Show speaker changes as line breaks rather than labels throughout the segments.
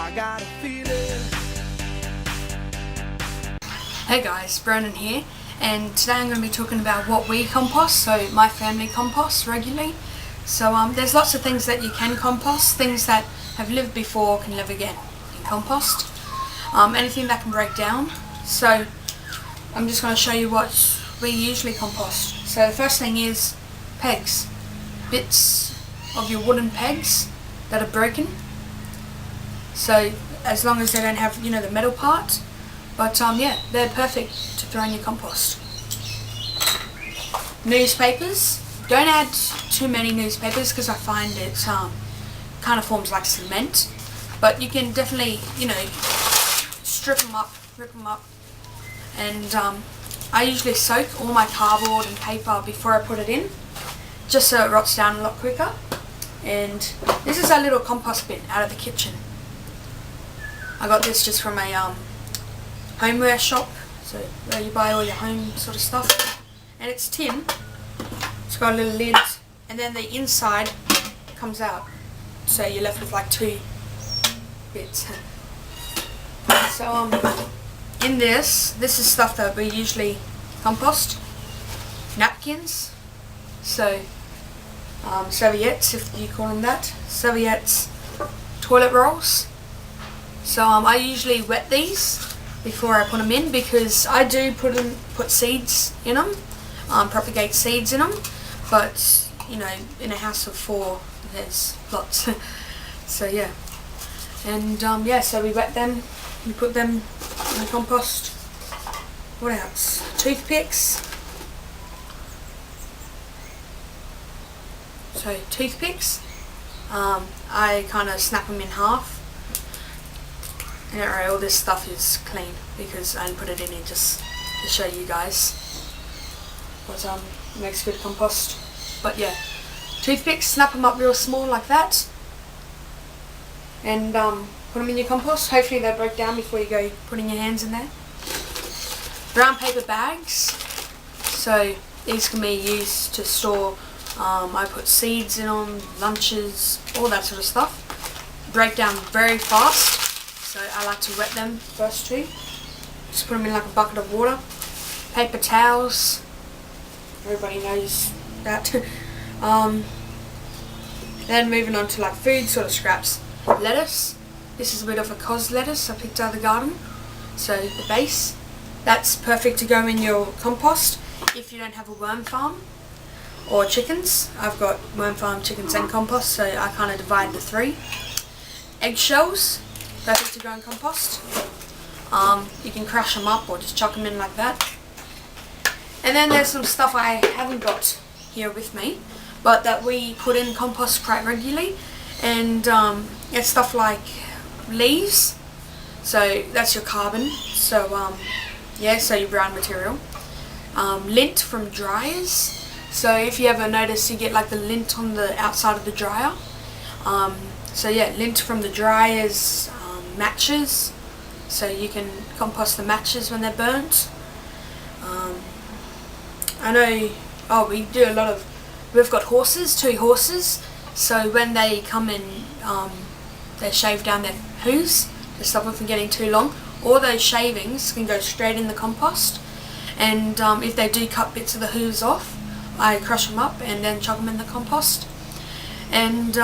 I got a feeling.
Hey guys, Brennan here, and today I'm going to be talking about what we compost, so my family composts regularly. So there's lots of things that you can compost, things that have lived before can live again in compost, anything that can break down. So I'm just going to show you what we usually compost. So the first thing is pegs, bits of your wooden pegs that are broken. So as long as they don't have, the metal part. But yeah, they're perfect to throw in your compost. Newspapers. Don't add too many newspapers because I find it kind of forms like cement. But you can definitely, strip them up, rip them up. And I usually soak all my cardboard and paper before I put it in, just so it rots down a lot quicker. And this is a little compost bin out of the kitchen. I got this just from a homeware shop, so where you buy all your home sort of stuff. And it's tin, it's got a little lid, and then the inside comes out, so you're left with like two bits. So in this is stuff that we usually compost. Napkins, so serviettes, if you call them that, serviettes, toilet rolls. So I usually wet these before I put them in, because I do put seeds in them, propagate seeds in them, but in a house of 4 there's lots. So yeah, and yeah, so we wet them, we put them in the compost. What else? Toothpicks. So toothpicks, I kind of snap them in half. Alright, all this stuff is clean because I put it in here just to show you guys. But it makes good compost. But yeah, toothpicks, snap them up real small like that, and put them in your compost. Hopefully they break down before you go putting your hands in there. Brown paper bags. So these can be used to store. I put seeds in them, lunches, all that sort of stuff. Break down very fast. So I like to wet them first too. Just put them in like a bucket of water. Paper towels. Everybody knows that. Then moving on to like food sort of scraps. Lettuce. This is a bit of a cos lettuce I picked out of the garden. So the base. That's perfect to go in your compost if you don't have a worm farm or chickens. I've got worm farm, chickens and compost, so I kind of divide the 3. Eggshells. Perfect to go in compost. You can crush them up or just chuck them in like that. And then there's some stuff I haven't got here with me, but that we put in compost quite regularly. And it's stuff like leaves. So that's your carbon. So yeah, so your brown material. Lint from dryers. So if you ever notice, you get like the lint on the outside of the dryer. So yeah, lint from the dryers. Matches, so you can compost the matches when they're burnt. I know, we do a lot of, we've got horses, 2 horses, so when they come in, they shave down their hooves to stop them from getting too long. All those shavings can go straight in the compost, and if they do cut bits of the hooves off, I crush them up and then chuck them in the compost. And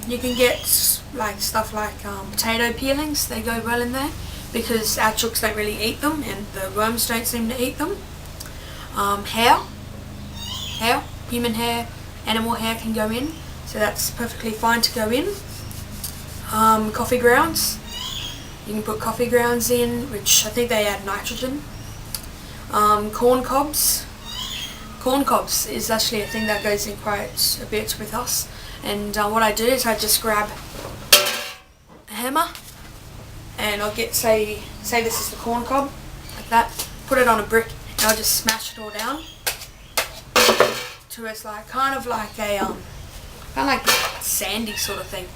you can get like stuff like potato peelings. They go well in there because our chooks don't really eat them and the worms don't seem to eat them. Hair, human hair, animal hair can go in, so that's perfectly fine to go in. Coffee grounds. You can put coffee grounds in, which I think they add nitrogen. Corn cobs. Corn cobs is actually a thing that goes in quite a bit with us. And what I do is I just grab a hammer and I'll get, say this is the corn cob, like that, put it on a brick and I'll just smash it all down to it's like kind of like a sandy sort of thing.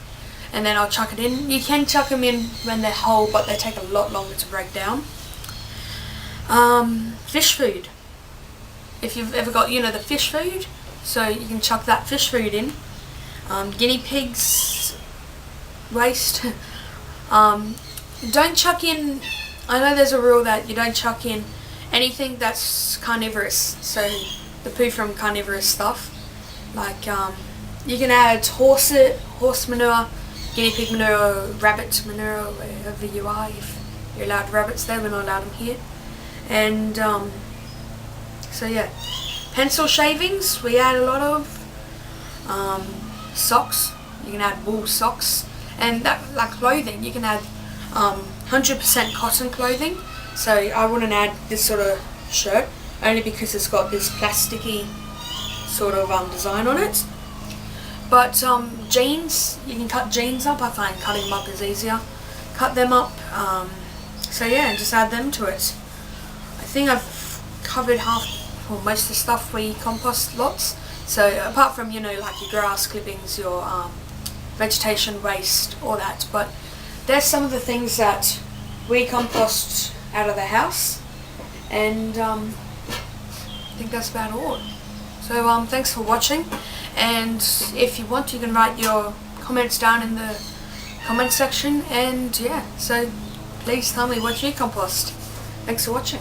And then I'll chuck it in. You can chuck them in when they're whole, but they take a lot longer to break down. Fish food. If you've ever got, the fish food, so you can chuck that fish food in. Guinea pigs waste. Don't chuck in, I know there's a rule that you don't chuck in anything that's carnivorous, so the poo from carnivorous stuff, like you can add horse manure, guinea pig manure, rabbit manure, wherever you are. If you're allowed rabbits there, we're not allowed them here. And so yeah, pencil shavings we add a lot of. Socks, you can add wool socks, and that, like clothing, you can add 100% cotton clothing. So I wouldn't add this sort of shirt only because it's got this plasticky sort of design on it. But jeans, you can cut jeans up. I find cutting them up is easier. Cut them up. So yeah, just add them to it. I think I've covered half or most of the stuff we compost lots. So apart from, you know, like your grass clippings, your vegetation waste, all that. But there's some of the things that we compost out of the house, and I think that's about all. So thanks for watching, and if you want, you can write your comments down in the comment section, and yeah, so please tell me what you compost. Thanks for watching.